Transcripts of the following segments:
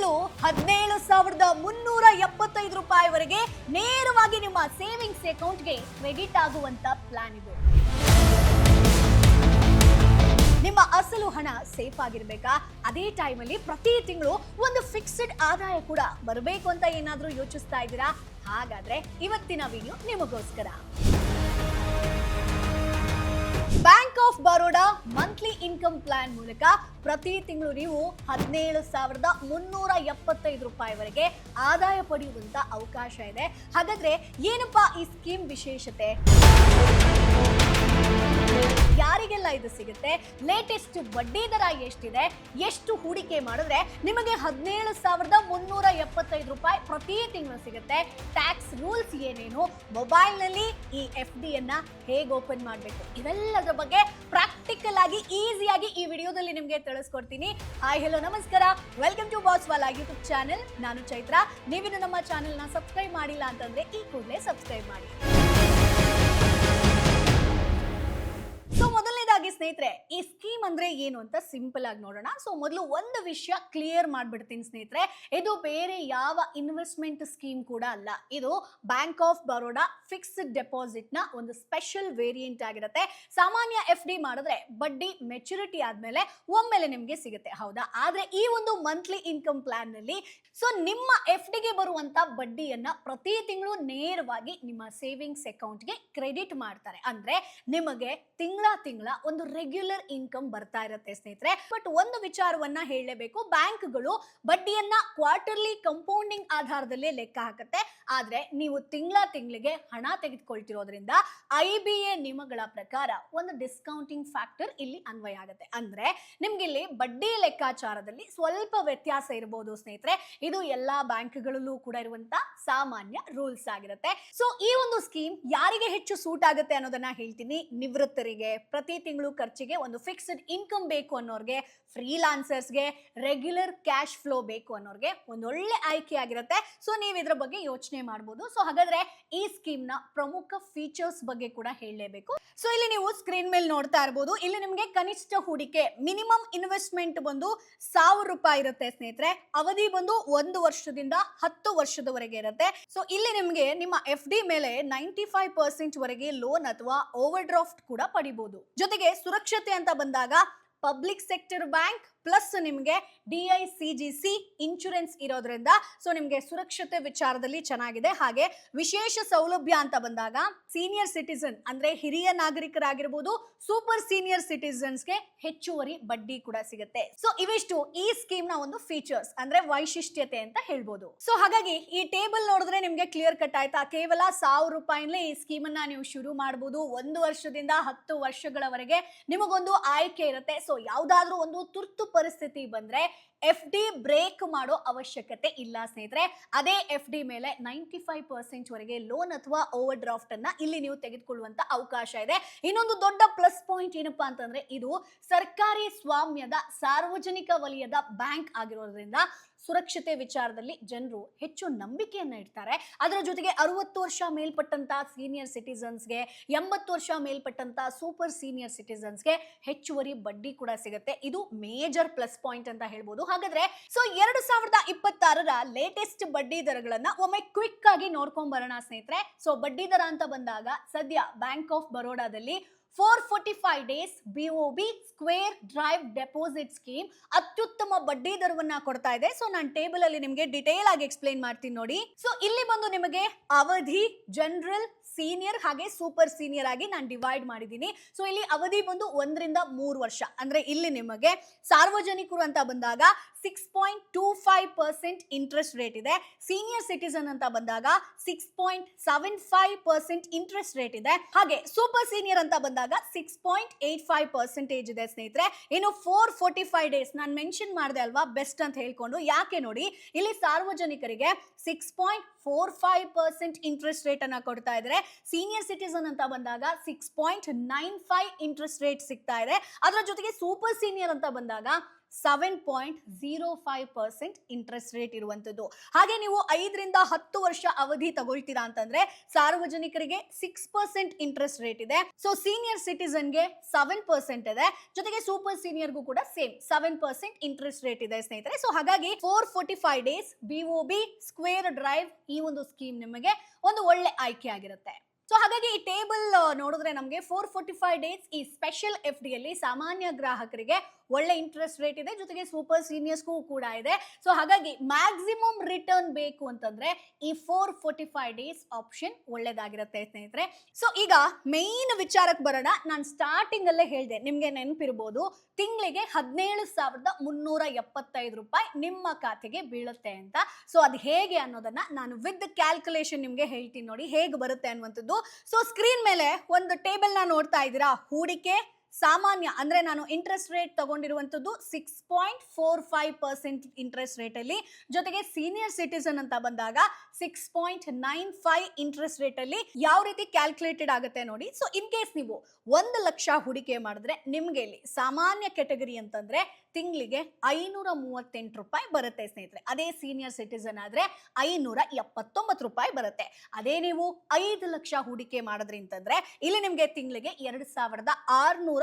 ತಿಂಗಳು 17,375 ರೂಪಾಯಿವರೆಗೆ ನೇರವಾಗಿ ನಿಮ್ಮ ಸೇವಿಂಗ್ಸ್ ಅಕೌಂಟ್ಗೆ ಕ್ರೆಡಿಟ್ ಆಗುವಂತ ಪ್ಲಾನ್ ಇದು. ನಿಮ್ಮ ಅಸಲು ಹಣ ಸೇಫ್ ಆಗಿರ್ಬೇಕಾ, ಅದೇ ಟೈಮಲ್ಲಿ ಪ್ರತಿ ತಿಂಗಳು ಒಂದು ಫಿಕ್ಸ್ಡ್ ಆದಾಯ ಕೂಡ ಬರಬೇಕು ಅಂತ ಏನಾದ್ರೂ ಯೋಚಿಸ್ತಾ ಇದ್ದೀರಾ? ಹಾಗಾದ್ರೆ ಇವತ್ತಿನ ವಿಡಿಯೋ ನಿಮಗೋಸ್ಕರ. Bank of Baroda monthly income plan ಮೂಲಕ ಪ್ರತಿ ತಿಂಗಳು ನೀವು 17,375 ರೂಪಾಯಿವರೆಗೆ ಆದಾಯ ಪಡೆಯುವಂತ ಅವಕಾಶ ಇದೆ. ಹಾಗಾದ್ರೆ ಏನಪ್ಪಾ ಈ ಸ್ಕೀಮ್ ವಿಶೇಷತೆ? ಯಾರಿಗೆಲ್ಲ ಇದು ಸಿಗುತ್ತೆ? ಲೇಟೆಸ್ಟ್ ಬಡ್ಡಿ ದರ ಎಷ್ಟಿದೆ? ಎಷ್ಟು ಹೂಡಿಕೆ ಮಾಡಿದ್ರೆ ನಿಮಗೆ 17,375 ರೂಪಾಯಿ ಪ್ರತಿ ತಿಂಗಳು ಸಿಗುತ್ತೆ? ಟ್ಯಾಕ್ಸ್ ರೂಲ್ಸ್ ಏನೇನು? ಮೊಬೈಲ್ ನಲ್ಲಿ ಈ FD ಯನ್ನ ಹೇಗೆ ಓಪನ್ ಮಾಡಬೇಕು? ಇವೆಲ್ಲದರ ಬಗ್ಗೆ ಪ್ರಾಕ್ಟಿಕಲ್ ಆಗಿ ಈಸಿಯಾಗಿ ಈ ವಿಡಿಯೋದಲ್ಲಿ ನಿಮಗೆ ತಿಳಿಸ್ಕೊಡ್ತೀನಿ. ಹಾಯ್ ಹೆಲೋ ನಮಸ್ಕಾರ, ವೆಲ್ಕಮ್ ಟು ಬಾಸ್ ವಾಲಾ ಯೂಟ್ಯೂಬ್ ಚಾನೆಲ್. ನಾನು ಚೈತ್ರ. ನೀವಿನ್ನು ನಮ್ಮ ಚಾನೆಲ್ನ ಸಬ್ಸ್ಕ್ರೈಬ್ ಮಾಡಿಲ್ಲ ಅಂತಂದ್ರೆ ಈ ಕೂಡಲೇ ಸಬ್ಸ್ಕ್ರೈಬ್ ಮಾಡಿ. ಸೊ ಮೊದಲನೇದಾಗಿ ಸ್ನೇಹಿತರೆ, ಈ ಸ್ಕೀಮ್ ಅಂದ್ರೆ ಏನು ಅಂತ ಸಿಂಪಲ್ ಆಗಿ ನೋಡೋಣ. ಸೊ ಮೊದಲು ಒಂದು ವಿಷಯ ಕ್ಲಿಯರ್ ಮಾಡ್ಬಿಡ್ತೀನಿ ಸ್ನೇಹಿತರೆ, ಇದು ಬೇರೆ ಯಾವ ಇನ್ವೆಸ್ಟ್ಮೆಂಟ್ ಸ್ಕೀಮ್ ಕೂಡ ಅಲ್ಲ. ಇದು bank of Baroda fixed deposit ನ ಒಂದು ಸ್ಪೆಷಲ್ ವೇರಿಯಂಟ್ ಆಗಿರುತ್ತೆ. ಸಾಮಾನ್ಯ FD ಮಾಡಿದ್ರೆ ಬಡ್ಡಿ ಮೆಚುರಿಟಿ ಆದ್ಮೇಲೆ ಒಮ್ಮೆಲೆ ನಿಮ್ಗೆ ಸಿಗುತ್ತೆ, ಹೌದಾ? ಆದ್ರೆ ಈ ಒಂದು ಮಂತ್ಲಿ ಇನ್ಕಮ್ ಪ್ಲಾನ್ ನಲ್ಲಿ ಸೊ ನಿಮ್ಮ FD ಗೆ ಬರುವಂತ ಬಡ್ಡಿಯನ್ನ ಪ್ರತಿ ತಿಂಗಳು ನೇರವಾಗಿ ನಿಮ್ಮ ಸೇವಿಂಗ್ಸ್ ಅಕೌಂಟ್ಗೆ ಕ್ರೆಡಿಟ್ ಮಾಡ್ತಾರೆ. ಅಂದ್ರೆ ನಿಮಗೆ ತಿಂಗಳ ಒಂದು ರೆಗ್ಯುಲರ್ ಇನ್ಕಮ್ ಬರ್ತಾ ಇರುತ್ತೆ ಸ್ನೇಹಿತರೆ. ಬಟ್ ಒಂದು ವಿಚಾರವನ್ನ ಹೇಳಲೇಬೇಕು, ಬ್ಯಾಂಕ್ಗಳು ಬಡ್ಡಿಯನ್ನ ಕ್ವಾರ್ಟರ್ಲಿ ಕಂಪೌಂಡಿಂಗ್ ಆಧಾರದಲ್ಲಿ ಲೆಕ್ಕ ಹಾಕುತ್ತೆ. ಆದ್ರೆ ನೀವು ತಿಂಗಳಿಗೆ ಹಣ ತೆಗೆದುಕೊಳ್ತಿರೋದ್ರಿಂದ IBA ನಿಯಮಗಳ ಪ್ರಕಾರ ಒಂದು ಡಿಸ್ಕೌಂಟಿಂಗ್ ಫ್ಯಾಕ್ಟರ್ ಇಲ್ಲಿ ಅನ್ವಯ ಆಗುತ್ತೆ. ಅಂದ್ರೆ ನಿಮ್ಗೆ ಇಲ್ಲಿ ಬಡ್ಡಿ ಲೆಕ್ಕಾಚಾರದಲ್ಲಿ ಸ್ವಲ್ಪ ವ್ಯತ್ಯಾಸ ಇರಬಹುದು ಸ್ನೇಹಿತರೆ. ಇದು ಎಲ್ಲಾ ಬ್ಯಾಂಕ್ಗಳಲ್ಲೂ ಕೂಡ ಇರುವಂತ ಸಾಮಾನ್ಯ ರೂಲ್ಸ್ ಆಗಿರುತ್ತೆ. ಸೊ ಈ ಒಂದು ಸ್ಕೀಮ್ ಯಾರಿಗೆ ಹೆಚ್ಚು ಸೂಟ್ ಆಗುತ್ತೆ ಅನ್ನೋದನ್ನ ಹೇಳ್ತೀನಿ. ನಿವೃತ್ತರಿಗೆ, ಪ್ರತಿ ತಿಂಗಳು ಖರ್ಚಿಗೆ ಒಂದು ಫಿಕ್ಸ್ಡ್ ಇನ್ಕಮ್ ಬೇಕು ಅನ್ನೋರ್ಗೆ, ಫ್ರೀಲಾನ್ಸರ್ಸ್ಗೆ, ರೆಗ್ಯುಲರ್ ಕ್ಯಾಶ್ ಫ್ಲೋ ಬೇಕು ಅನ್ನೋರ್ಗೆ ಒಂದು ಒಳ್ಳೆ ಆಯ್ಕೆ ಆಗಿರುತ್ತೆ. ಸೊ ನೀವು ಇದ್ರ ಬಗ್ಗೆ ಯೋಚನೆ ಮಾಡಬಹುದು. ಸೊ ಹಾಗಾದ್ರೆ ಈ ಸ್ಕೀಮ್ ನ ಪ್ರಮುಖ ಫೀಚರ್ಸ್ ಬಗ್ಗೆ ಕೂಡ ಹೇಳಲೇಬೇಕು. ಸೊ ಇಲ್ಲಿ ನೀವು ಸ್ಕ್ರೀನ್ ಮೇಲೆ ನೋಡ್ತಾ ಇರಬಹುದು, ಇಲ್ಲಿ ನಿಮಗೆ ಕನಿಷ್ಠ ಹೂಡಿಕೆ ಮಿನಿಮಮ್ ಇನ್ವೆಸ್ಟ್ಮೆಂಟ್ ಬಂದು 1,000 ರೂಪಾಯಿ ಇರುತ್ತೆ ಸ್ನೇಹಿತರೆ. ಅವಧಿ ಬಂದು 1 ವರ್ಷದಿಂದ 10 ವರ್ಷದವರೆಗೆ ಇರುತ್ತೆ. ಸೊ ಇಲ್ಲಿ ನಿಮಗೆ ನಿಮ್ಮ FD ಮೇಲೆ 95% ವರೆಗೆ ಲೋನ್ ಅಥವಾ ಓವರ್ ಡ್ರಾಫ್ಟ್ ಕೂಡ ಪಡಿಬಹುದು. ಜೊತೆಗೆ ಸುರಕ್ಷತೆ ಅಂತ ಬಂದಾಗ ಪಬ್ಲಿಕ್ ಸೆಕ್ಟರ್ ಬ್ಯಾಂಕ್ ಪ್ಲಸ್ ನಿಮಗೆ DICGC ಇನ್ಶೂರೆನ್ಸ್ ಇರೋದ್ರಿಂದ ಸೊ ನಿಮಗೆ ಸುರಕ್ಷತೆ ವಿಚಾರದಲ್ಲಿ ಚೆನ್ನಾಗಿದೆ. ಹಾಗೆ ವಿಶೇಷ ಸೌಲಭ್ಯ ಅಂತ ಬಂದಾಗ ಸೀನಿಯರ್ ಸಿಟಿಸನ್ ಅಂದ್ರೆ ಹಿರಿಯ ನಾಗರಿಕರಾಗಿರ್ಬೋದು, ಸೂಪರ್ ಸೀನಿಯರ್ ಸಿಟಿಸನ್ಸ್ಗೆ ಹೆಚ್ಚುವರಿ ಬಡ್ಡಿ ಕೂಡ ಸಿಗುತ್ತೆ. ಸೊ ಇವಿಷ್ಟು ಈ ಸ್ಕೀಮ್ ನ ಒಂದು ಫೀಚರ್ಸ್ ಅಂದ್ರೆ ವೈಶಿಷ್ಟ್ಯತೆ ಅಂತ ಹೇಳ್ಬೋದು. ಸೊ ಹಾಗಾಗಿ ಈ ಟೇಬಲ್ ನೋಡಿದ್ರೆ ನಿಮ್ಗೆ ಕ್ಲಿಯರ್ ಕಟ್ ಆಯ್ತಾ? ಕೇವಲ 1,000 ರೂಪಾಯಿನಲ್ಲೇ ಈ ಸ್ಕೀಮ್ ಅನ್ನ ನೀವು ಶುರು ಮಾಡಬಹುದು. 1 ವರ್ಷದಿಂದ 10 ವರ್ಷಗಳವರೆಗೆ ನಿಮಗೊಂದು ಆಯ್ಕೆ ಇರುತ್ತೆ. ಸೊ ಯಾವ್ದಾದ್ರೂ ಒಂದು ತುರ್ತು ಪರಿಸ್ಥಿತಿ ಬಂದ್ರೆ FD ಬ್ರೇಕ್ ಮಾಡೋ ಅವಶ್ಯಕತೆ ಇಲ್ಲ ಸ್ನೇಹಿತರೆ. ಅದೇ FD ಮೇಲೆ 95% ವರೆಗೆ ಲೋನ್ ಅಥವಾ ಓವರ್ ಡ್ರಾಫ್ಟ್ ಅನ್ನ ಇಲ್ಲಿ ನೀವು ತೆಗೆದುಕೊಳ್ಳುವಂತ ಅವಕಾಶ ಇದೆ. ಇನ್ನೊಂದು ದೊಡ್ಡ ಪ್ಲಸ್ ಪಾಯಿಂಟ್ ಏನಪ್ಪಾ ಅಂತಂದ್ರೆ, ಇದು ಸರ್ಕಾರಿ ಸ್ವಾಮ್ಯದ ಸಾರ್ವಜನಿಕ ವಲಯದ ಬ್ಯಾಂಕ್ ಆಗಿರೋದ್ರಿಂದ ಸುರಕ್ಷತೆ ವಿಚಾರದಲ್ಲಿ ಜನರು ಹೆಚ್ಚು ನಂಬಿಕೆಯನ್ನ ಇಡ್ತಾರೆ. ಅದರ ಜೊತೆಗೆ 60 ವರ್ಷ ಮೇಲ್ಪಟ್ಟಂತ ಸೀನಿಯರ್ ಸಿಟಿಸನ್ಸ್ಗೆ, 80 ವರ್ಷ ಮೇಲ್ಪಟ್ಟಂತ ಸೂಪರ್ ಸೀನಿಯರ್ ಸಿಟಿಸನ್ಸ್ಗೆ ಹೆಚ್ಚುವರಿ ಬಡ್ಡಿ ಕೂಡ ಸಿಗುತ್ತೆ. ಇದು ಮೇಜರ್ ಪ್ಲಸ್ ಪಾಯಿಂಟ್ ಅಂತ ಹೇಳ್ಬೋದು. ಹಾಗಾದ್ರೆ ಸೊ 2026ರ ಲೇಟೆಸ್ಟ್ ಬಡ್ಡಿ ದರಗಳನ್ನ ಒಮ್ಮೆ ಕ್ವಿಕ್ ಆಗಿ ನೋಡ್ಕೊಂಡ್ ಬರೋಣ ಸ್ನೇಹಿತರೆ. ಸೊ ಬಡ್ಡಿ ದರ ಅಂತ ಬಂದಾಗ ಸದ್ಯ ಬ್ಯಾಂಕ್ ಆಫ್ ಬರೋಡಾದಲ್ಲಿ 445 days BOB square drive deposit scheme ಅತ್ಯುತ್ತಮ ಬಡ್ಡಿ ದರವನ್ನ ಕೊಡ್ತಾ ಇದೆ. ಸೊ ನಾನು ಟೇಬಲ್ ಅಲ್ಲಿ ನಿಮಗೆ ಡಿಟೇಲ್ ಆಗಿ ಎಕ್ಸ್ಪ್ಲೈನ್ ಮಾಡ್ತೀನಿ ನೋಡಿ. ಸೊ ಇಲ್ಲಿ ಬಂದು ನಿಮಗೆ ಅವಧಿ, ಜನರಲ್, ಸೀನಿಯರ್ ಹಾಗೆ ಸೂಪರ್ ಸೀನಿಯರ್ ಆಗಿ ನಾನು ಡಿವೈಡ್ ಮಾಡಿದ್ದೀನಿ. ಸೊ ಇಲ್ಲಿ ಅವಧಿ ಬಂದು 1 ರಿಂದ 3 ವರ್ಷ. ಅಂದ್ರೆ ಇಲ್ಲಿ ನಿಮಗೆ ಸಾರ್ವಜನಿಕರು ಅಂತ ಬಂದಾಗ 6.25% ಇಂಟ್ರೆಸ್ಟ್ ರೇಟ್ ಇದೆ. ಸೀನಿಯರ್ ಸಿಟಿಸನ್ ಅಂತ ಬಂದಾಗ 6.75% ಇಂಟ್ರೆಸ್ಟ್ ರೇಟ್ ಇದೆ. ಹಾಗೆ ಸೂಪರ್ ಸೀನಿಯರ್ ಅಂತ ಬಂದಾಗ 6.85% ಇದೆ ಸ್ನೇಹಿತರೆ. ಇನ್ನು 445 ಡೇಸ್ ನಾನು ಮೆನ್ಷನ್ ಮಾಡಿದೆ ಅಲ್ವಾ ಬೆಸ್ಟ್ ಅಂತ ಹೇಳ್ಕೊಂಡು. ಯಾಕೆ ನೋಡಿ, ಇಲ್ಲಿ ಸಾರ್ವಜನಿಕರಿಗೆ 6.45% ಇಂಟ್ರೆಸ್ಟ್ ರೇಟ್ ಅನ್ನ ಕೊಡ್ತಾ ಇದ್ದಾರೆ. ಸೀನಿಯರ್ ಸಿಟಿಸನ್ ಅಂತ ಬಂದಾಗ 6.95 ಇಂಟ್ರೆಸ್ಟ್ ರೇಟ್ ಸಿಗ್ತಾ ಇದೆ. ಅದರ ಜೊತೆಗೆ ಸೂಪರ್ ಸೀನಿಯರ್ ಅಂತ ಬಂದಾಗ 7.05% ಇಂಟ್ರೆಸ್ಟ್ ರೇಟ್ ಇರುವಂತದ್ದು. ಹಾಗೆ ನೀವು 5ರಿಂದ 10 ವರ್ಷ ಅವಧಿ ತಗೊಳ್ತೀರಾ ಅಂತಂದ್ರೆ ಸಾರ್ವಜನಿಕರಿಗೆ 6% ಇಂಟ್ರೆಸ್ಟ್ ರೇಟ್ ಇದೆ. ಸೊ ಸೀನಿಯರ್ ಸಿಟಿಸನ್ಗೆ 7% ಇದೆ. ಜೊತೆಗೆ ಸೂಪರ್ ಸೀನಿಯರ್ಗೂ ಕೂಡ ಸೇಮ್ 7% ಇಂಟ್ರೆಸ್ಟ್ ರೇಟ್ ಇದೆ ಸ್ನೇಹಿತರೆ. ಸೊ ಹಾಗಾಗಿ 445 ಡೇಸ್ BOB ಸ್ಕ್ವೇರ್ ಡ್ರೈವ್ ಈ ಒಂದು ಸ್ಕೀಮ್ ನಿಮಗೆ ಒಂದು ಒಳ್ಳೆ ಆಯ್ಕೆ ಆಗಿರುತ್ತೆ. ಸೊ ಹಾಗಾಗಿ ಈ ಟೇಬಲ್ ನೋಡಿದ್ರೆ ನಮಗೆ 445 ಡೇಸ್ ಈ ಸ್ಪೆಷಲ್ FD ಅಲ್ಲಿ ಸಾಮಾನ್ಯ ಗ್ರಾಹಕರಿಗೆ ಒಳ್ಳೆ ಇಂಟ್ರೆಸ್ಟ್ ರೇಟ್ ಇದೆ. ಜೊತೆಗೆ ಸೂಪರ್ ಸೀನಿಯರ್ಸ್ಗೂ ಕೂಡ ಇದೆ. ಸೊ ಹಾಗಾಗಿ ಮ್ಯಾಕ್ಸಿಮಮ್ ರಿಟರ್ನ್ ಬೇಕು ಅಂತಂದ್ರೆ ಈ 445 ಡೇಸ್ ಆಪ್ಷನ್ ಒಳ್ಳೇದಾಗಿರುತ್ತೆ ಸ್ನೇಹಿತರೆ. ಸೊ ಈಗ ಮೇನ್ ವಿಚಾರಕ್ಕೆ ಬರೋಣ. ನಾನು ಸ್ಟಾರ್ಟಿಂಗ್ ಅಲ್ಲೇ ಹೇಳಿದೆ, ನಿಮ್ಗೆ ನೆನಪಿರ್ಬೋದು, ತಿಂಗಳಿಗೆ 17,375 ರೂಪಾಯಿ ನಿಮ್ಮ ಖಾತೆಗೆ ಬೀಳುತ್ತೆ ಅಂತ. ಸೊ ಅದು ಹೇಗೆ ಅನ್ನೋದನ್ನ ನಾನು ವಿತ್ ಕ್ಯಾಲ್ಕುಲೇಷನ್ ನಿಮ್ಗೆ ಹೇಳ್ತೀನಿ ನೋಡಿ ಹೇಗೆ ಬರುತ್ತೆ ಅನ್ನುವಂಥದ್ದು. ಸೊ ಸ್ಕ್ರೀನ್ ಮೇಲೆ ಒಂದು ಟೇಬಲ್ ನ ನೋಡ್ತಾ ಇದ್ದೀರಾ. ಹೂಡಿಕೆ ಸಾಮಾನ್ಯ ಅಂದ್ರೆ ನಾನು ಇಂಟ್ರೆಸ್ಟ್ ರೇಟ್ ತಗೊಂಡಿರುವಂತದ್ದು 6.45% ಇಂಟ್ರೆಸ್ಟ್ ರೇಟ್ ಅಲ್ಲಿ. ಜೊತೆಗೆ ಸೀನಿಯರ್ ಸಿಟಿಸನ್ ಅಂತ ಬಂದಾಗ 6.95 ಇಂಟ್ರೆಸ್ಟ್ ರೇಟ್ ಅಲ್ಲಿ ಯಾವ ರೀತಿ ಕ್ಯಾಲ್ಕುಲೇಟೆಡ್ ಆಗುತ್ತೆ ನೋಡಿ. ಸೊ ಇನ್ ಕೇಸ್ ನೀವು 1 ಲಕ್ಷ ಹೂಡಿಕೆ ಮಾಡಿದ್ರೆ ನಿಮ್ಗೆ ಇಲ್ಲಿ ಸಾಮಾನ್ಯ ಕೆಟಗರಿ ಅಂತಂದ್ರೆ ತಿಂಗಳಿಗೆ 538 ರೂಪಾಯಿ ಬರುತ್ತೆ ಸ್ನೇಹಿತರೆ. ಅದೇ ಸೀನಿಯರ್ ಸಿಟಿಸನ್ ಆದ್ರೆ 579 ರೂಪಾಯಿ ಬರುತ್ತೆ. ಅದೇ ನೀವು 5 ಲಕ್ಷ ಹೂಡಿಕೆ ಮಾಡಿದ್ರಿ ಅಂತಂದ್ರೆ ಇಲ್ಲಿ ನಿಮ್ಗೆ ತಿಂಗಳಿಗೆ 2,690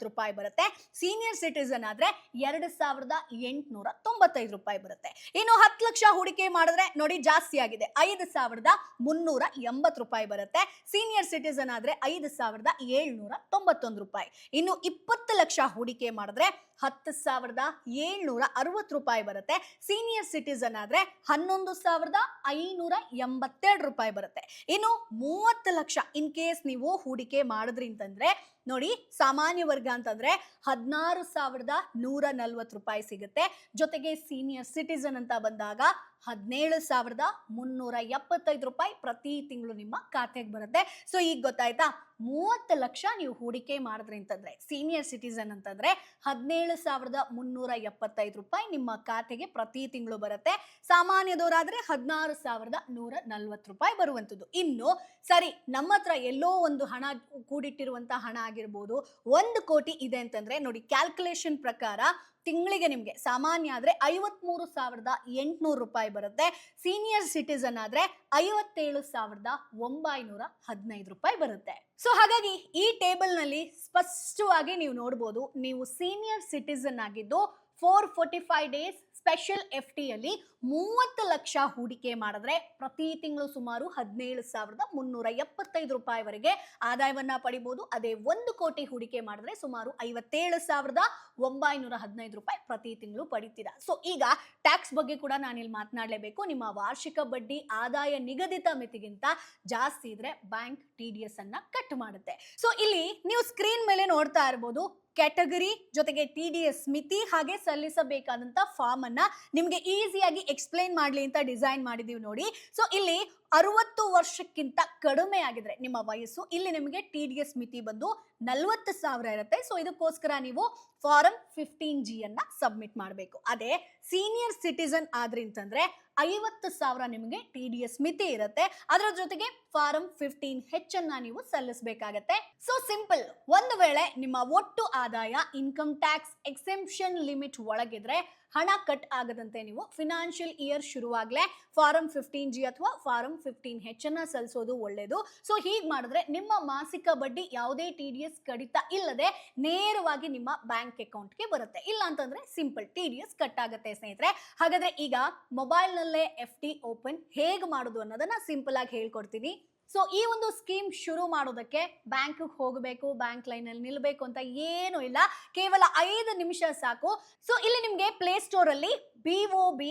ರೂಪಾಯಿ ಬರುತ್ತೆ. ಸೀನಿಯರ್ ಸಿಟಿಸನ್ ಆದ್ರೆ 2,895 ರೂಪಾಯಿ ಬರುತ್ತೆ. ಇನ್ನು 10 ಲಕ್ಷ ಹೂಡಿಕೆ ಮಾಡಿದ್ರೆ ನೋಡಿ ಜಾಸ್ತಿ ಆಗಿದೆ, 5,380 ರೂಪಾಯಿ ಬರುತ್ತೆ. ಸೀನಿಯರ್ ಸಿಟಿಸನ್ ಆದ್ರೆ 5,791 ರೂಪಾಯಿ. ಇನ್ನು 20 ಲಕ್ಷ ಹೂಡಿಕೆ ಮಾಡಿದ್ರೆ 10,760 ರೂಪಾಯಿ ಬರುತ್ತೆ. ಸೀನಿಯರ್ ಸಿಟಿಸನ್ ಆದ್ರೆ 11,582 ರೂಪಾಯಿ ಬರುತ್ತೆ. ಇನ್ನು 30 ಲಕ್ಷ ಇನ್ ಕೇಸ್ ನೀವು ಹೂಡಿಕೆ ಮಾಡಿದ್ರಿ ಅಂತಂದ್ರೆ ನೋಡಿ ಸಾಮಾನ್ಯ ವರ್ಗ ಅಂತಂದ್ರೆ 16,140 ರೂಪಾಯಿ ಸಿಗುತ್ತೆ. ಜೊತೆಗೆ ಸೀನಿಯರ್ ಸಿಟಿಸನ್ ಅಂತ ಬಂದಾಗ 17,375 ರೂಪಾಯಿ ಪ್ರತಿ ತಿಂಗಳು ನಿಮ್ಮ ಖಾತೆಗೆ ಬರುತ್ತೆ. ಸೊ ಈಗ ಗೊತ್ತಾಯ್ತಾ, 30 ಲಕ್ಷ ನೀವು ಹೂಡಿಕೆ ಮಾಡಿದ್ರಿ ಅಂತಂದ್ರೆ ಸೀನಿಯರ್ ಸಿಟಿಸನ್ ಅಂತಂದ್ರೆ 17,375 ರೂಪಾಯಿ ನಿಮ್ಮ ಖಾತೆಗೆ ಪ್ರತಿ ತಿಂಗಳು ಬರುತ್ತೆ. ಸಾಮಾನ್ಯದವರಾದ್ರೆ 16,140 ರೂಪಾಯಿ ಬರುವಂತದ್ದು. ಇನ್ನು ಸರಿ, ನಮ್ಮ ಹತ್ರ ಎಲ್ಲೋ ಒಂದು ಹಣ ಕೂಡಿಟ್ಟಿರುವಂತಹ ಹಣ ಆಗಿರ್ಬೋದು, 1 ಕೋಟಿ ಇದೆ ಅಂತಂದ್ರೆ ನೋಡಿ ಕ್ಯಾಲ್ಕುಲೇಷನ್ ಪ್ರಕಾರ ತಿಂಗಳಿಗೆ ನಿಮ್ಗೆ ಸಾಮಾನ್ಯ ಆದ್ರೆ 53,800 ರೂಪಾಯಿ ಬರುತ್ತೆ. ಸೀನಿಯರ್ ಸಿಟಿಸನ್ ಆದ್ರೆ 57,915 ರೂಪಾಯಿ ಬರುತ್ತೆ. ಸೊ ಹಾಗಾಗಿ ಈ ಟೇಬಲ್ ನಲ್ಲಿ ಸ್ಪಷ್ಟವಾಗಿ ನೀವು ನೋಡಬಹುದು, ನೀವು ಸೀನಿಯರ್ ಸಿಟಿಸನ್ ಆಗಿದ್ದು 445 ಡೇಸ್ ಸ್ಪೆಷಲ್ FD ಅಲ್ಲಿ 30 ಲಕ್ಷ ಹೂಡಿಕೆ ಮಾಡಿದ್ರೆ ಪ್ರತಿ ತಿಂಗಳು ಸುಮಾರು 17,375 ರೂಪಾಯಿವರೆಗೆ ಆದಾಯವನ್ನ ಪಡಿಬಹುದು. ಅದೇ 1 ಕೋಟಿ ಹೂಡಿಕೆ ಮಾಡಿದ್ರೆ ಸುಮಾರು 57,915 ರೂಪಾಯಿ ಪ್ರತಿ ತಿಂಗಳು ಪಡಿತೀರಾ. ಸೊ ಈಗ ಟ್ಯಾಕ್ಸ್ ಬಗ್ಗೆ ಕೂಡ ನಾನಿಲ್ಲಿ ಮಾತನಾಡಲೇಬೇಕು. ನಿಮ್ಮ ವಾರ್ಷಿಕ ಬಡ್ಡಿ ಆದಾಯ ನಿಗದಿತ ಮಿತಿಗಿಂತ ಜಾಸ್ತಿ ಇದ್ರೆ ಬ್ಯಾಂಕ್ TDS ಅನ್ನ ಕಟ್ ಮಾಡುತ್ತೆ. ಸೊ ಇಲ್ಲಿ ನೀವು ಸ್ಕ್ರೀನ್ ಮೇಲೆ ನೋಡ್ತಾ ಇರಬಹುದು, ಕ್ಯಾಟಗರಿ ಜೊತೆಗೆ TDS ಮಿತಿ ಹಾಗೆ ಸಲ್ಲಿಸಬೇಕಾದಂತ ಫಾರ್ಮ್ ಅನ್ನ ನಿಮ್ಗೆ ಈಸಿಯಾಗಿ ಎಕ್ಸ್ಪ್ಲೈನ್ ಮಾಡ್ಲಿ ಅಂತ ಡಿಸೈನ್ ಮಾಡಿದೀವಿ ನೋಡಿ. ಸೊ ಇಲ್ಲಿ 60 ವರ್ಷಕ್ಕಿಂತ ಕಡಿಮೆ ಆಗಿದ್ರೆ ನಿಮ್ಮ ವಯಸ್ಸು, ಇಲ್ಲಿ ನಿಮಗೆ TDS ಮಿತಿ ಬಂದು 40,000 ಇರುತ್ತೆ. ಸೊ ಇದಕ್ಕೋಸ್ಕರ ನೀವು ಫಾರಂ 15G ಅನ್ನ ಸಬ್ಮಿಟ್ ಮಾಡಬೇಕು. ಅದೇ ಸೀನಿಯರ್ ಸಿಟಿಸನ್ ಆದ್ರಿ ಅಂತಂದ್ರೆ 50,000 ನಿಮಗೆ TDS ಮಿತಿ ಇರುತ್ತೆ. ಅದರ ಜೊತೆಗೆ ಫಾರಂ 15H ಅನ್ನ ನೀವು ಸಲ್ಲಿಸಬೇಕಾಗತ್ತೆ. ಸೊ ಸಿಂಪಲ್, ಒಂದು ವೇಳೆ ನಿಮ್ಮ ಒಟ್ಟು ಆದಾಯ ಇನ್ಕಮ್ ಟ್ಯಾಕ್ಸ್ ಎಕ್ಸೆಂಪ್ಷನ್ ಲಿಮಿಟ್ ಒಳಗಿದ್ರೆ ಹಣ ಕಟ್ ಆಗದಂತೆ ನೀವು ಫಿನಾನ್ಷಿಯಲ್ ಇಯರ್ ಶುರುವಾಗ್ಲೇ ಫಾರಂ 15G ಅಥವಾ ಫಾರಂ 15H ಅನ್ನ ಸಲ್ಲಿಸೋದು ಒಳ್ಳೇದು. ಸೊ ಹೀಗೆ ಮಾಡಿದ್ರೆ ನಿಮ್ಮ ಮಾಸಿಕ ಬಡ್ಡಿ ಯಾವುದೇ TDS ಕಡಿತ ಇಲ್ಲದೆ ನೇರವಾಗಿ ನಿಮ್ಮ ಬ್ಯಾಂಕ್ ಅಕೌಂಟ್ಗೆ ಬರುತ್ತೆ. ಇಲ್ಲ ಅಂತಂದ್ರೆ ಸಿಂಪಲ್ TDS ಕಟ್ ಆಗುತ್ತೆ ಸ್ನೇಹಿತರೆ. ಹಾಗಾದ್ರೆ ಈಗ ಮೊಬೈಲ್ ನಲ್ಲೇ FD ಓಪನ್ ಹೇಗೆ ಮಾಡೋದು ಅನ್ನೋದನ್ನ ಸಿಂಪಲ್ ಆಗಿ ಹೇಳ್ಕೊಡ್ತೀನಿ. ಸೊ ಈ ಒಂದು ಸ್ಕೀಮ್ ಶುರು ಮಾಡೋದಕ್ಕೆ ಬ್ಯಾಂಕ್ ಹೋಗಬೇಕು, ಬ್ಯಾಂಕ್ ಲೈನ್ ಅಲ್ಲಿ ನಿಲ್ಬೇಕು ಅಂತ ಏನು ಇಲ್ಲ, ಕೇವಲ 5 ನಿಮಿಷ ಸಾಕು. ಸೊ ಇಲ್ಲಿ ನಿಮ್ಗೆ ಪ್ಲೇ ಸ್ಟೋರ್ ಅಲ್ಲಿ BOB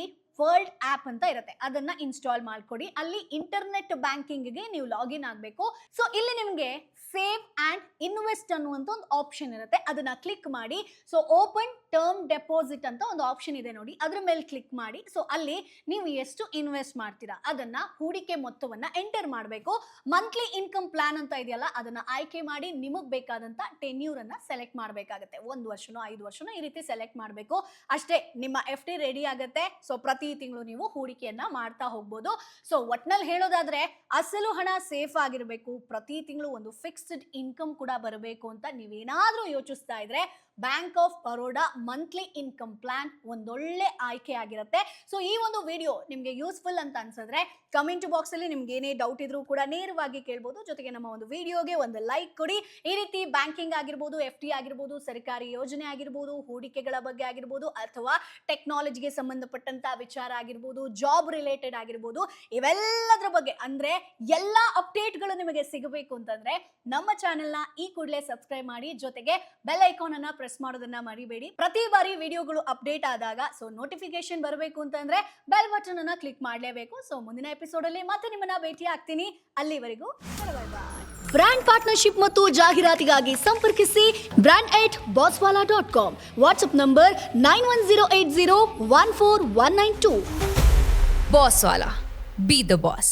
ವರ್ಲ್ಡ್ ಆಪ್ ಅಂತ ಇರುತ್ತೆ, ಅದನ್ನ ಇನ್ಸ್ಟಾಲ್ ಮಾಡ್ಕೊಡಿ. ಅಲ್ಲಿ ಇಂಟರ್ನೆಟ್ ಬ್ಯಾಂಕಿಂಗ್ಗೆ ನೀವು ಲಾಗಿನ್ ಆಗಬೇಕು. ಸೊ ಇಲ್ಲಿ ನಿಮ್ಗೆ ಸೇವ್ ಅಂಡ್ ಇನ್ವೆಸ್ಟ್ ಅನ್ನುವಂತ ಒಂದು ಆಪ್ಷನ್ ಇರುತ್ತೆ, ಅದನ್ನ ಕ್ಲಿಕ್ ಮಾಡಿ. ಸೊ ಓಪನ್ ಟರ್ಮ್ ಡೆಪಾಸಿಟ್ ಅಂತ ಒಂದು ಆಪ್ಷನ್ ಇದೆ ನೋಡಿ, ಅದ್ರ ಮೇಲೆ ಕ್ಲಿಕ್ ಮಾಡಿ. ಸೊ ಅಲ್ಲಿ ನೀವು ಎಷ್ಟು ಇನ್ವೆಸ್ಟ್ ಮಾಡ್ತೀರಾ ಅದನ್ನ ಹೂಡಿಕೆ ಮೊತ್ತವನ್ನ ಎಂಟರ್ ಮಾಡಬೇಕು. ಮಂತ್ಲಿ ಇನ್ಕಮ್ ಪ್ಲಾನ್ ಅಂತ ಇದೆಯಲ್ಲ ಅದನ್ನ ಆಯ್ಕೆ ಮಾಡಿ ನಿಮಗ್ ಬೇಕಾದಂತ ಟೆನ್ಯೂರ್ ಅನ್ನ ಸೆಲೆಕ್ಟ್ ಮಾಡಬೇಕಾಗುತ್ತೆ. 1 ವರ್ಷನೋ 5 ವರ್ಷನೋ ಈ ರೀತಿ ಸೆಲೆಕ್ಟ್ ಮಾಡಬೇಕು. ಅಷ್ಟೇ, ನಿಮ್ಮ FD ರೆಡಿ ಆಗುತ್ತೆ. ಸೊ ಪ್ರತಿ ತಿಂಗಳು ನೀವು ಹೂಡಿಕೆಯನ್ನ ಮಾಡ್ತಾ ಹೋಗ್ಬೋದು. ಸೊ ಒಟ್ನಲ್ಲಿ ಹೇಳೋದಾದ್ರೆ ಅಸಲು ಹಣ ಸೇಫ್ ಆಗಿರಬೇಕು, ಪ್ರತಿ ತಿಂಗಳು ಒಂದು ಫಿಕ್ಸ್ಡ್ ಇನ್ಕಮ್ ಕೂಡ ಬರಬೇಕು ಅಂತ ನೀವೇನಾದ್ರೂ ಯೋಚಿಸ್ತಾ ಇದ್ರೆ bank of Baroda monthly income plan ಒಂದೊಳ್ಳೆ ಆಯ್ಕೆ ಆಗಿರುತ್ತೆ. ಸೊ ಈ ಒಂದು ವಿಡಿಯೋ ನಿಮಗೆ ಯೂಸ್ಫುಲ್ ಅಂತ ಅನ್ಸಿದ್ರೆ ಕಮೆಂಟ್ ಬಾಕ್ಸ್ ಅಲ್ಲಿ ನಿಮ್ಗೆ ಏನೇ ಡೌಟ್ ಇದ್ರೂ ಕೂಡ ನೇರವಾಗಿ ಕೇಳ್ಬೋದು. ಜೊತೆಗೆ ನಮ್ಮ ಒಂದು ವಿಡಿಯೋಗೆ ಒಂದು ಲೈಕ್ ಕೊಡಿ. ಈ ರೀತಿ ಬ್ಯಾಂಕಿಂಗ್ ಆಗಿರ್ಬೋದು, FD ಆಗಿರ್ಬೋದು, ಸರ್ಕಾರಿ ಯೋಜನೆ ಆಗಿರ್ಬೋದು, ಹೂಡಿಕೆಗಳ ಬಗ್ಗೆ ಆಗಿರ್ಬೋದು, ಅಥವಾ ಟೆಕ್ನಾಲಜಿಗೆ ಸಂಬಂಧಪಟ್ಟಂತ ವಿಚಾರ ಆಗಿರ್ಬೋದು, ಜಾಬ್ ರಿಲೇಟೆಡ್ ಆಗಿರ್ಬೋದು, ಇವೆಲ್ಲದರ ಬಗ್ಗೆ ಅಂದ್ರೆ ಎಲ್ಲಾ ಅಪ್ಡೇಟ್ಗಳು ನಿಮಗೆ ಸಿಗಬೇಕು ಅಂತಂದ್ರೆ ನಮ್ಮ ಚಾನೆಲ್ ನ ಈ ಕೂಡಲೇ ಸಬ್ಸ್ಕ್ರೈಬ್ ಮಾಡಿ. ಜೊತೆಗೆ ಬೆಲ್ ಐಕಾನ್ ಅನ್ನ ಪ್ರೆಸ್ ಮಾಡೋದನ್ನ ಮರಿಬೇಡಿ. ಪ್ರತಿ ಬಾರಿ ವಿಡಿಯೋಗಳು ಅಪ್ಡೇಟ್ ಆದಾಗ ಸೊ ನೋಟಿಫಿಕೇಶನ್ ಬರಬೇಕು ಅಂತಂದ್ರೆ ಬೆಲ್ ಬಟನ್ ಅನ್ನ ಕ್ಲಿಕ್ ಮಾಡಲೇಬೇಕು. ಸೊ ಮುಂದಿನ ಎಪಿಸೋಡ್ ಅಲ್ಲಿ ಮತ್ತೆ ನಿಮ್ಮನ್ನ ಭೇಟಿ ಆಗ್ತೀನಿ. ಅಲ್ಲಿವರೆಗೂ ಬ್ರಾಂಡ್ ಪಾರ್ಟ್ನರ್ಶಿಪ್ ಮತ್ತು ಜಾಹೀರಾತಿಗಾಗಿ ಸಂಪರ್ಕಿಸಿ brand@bosswala.com. WhatsApp number 9108014192. Bosswala. Be the boss.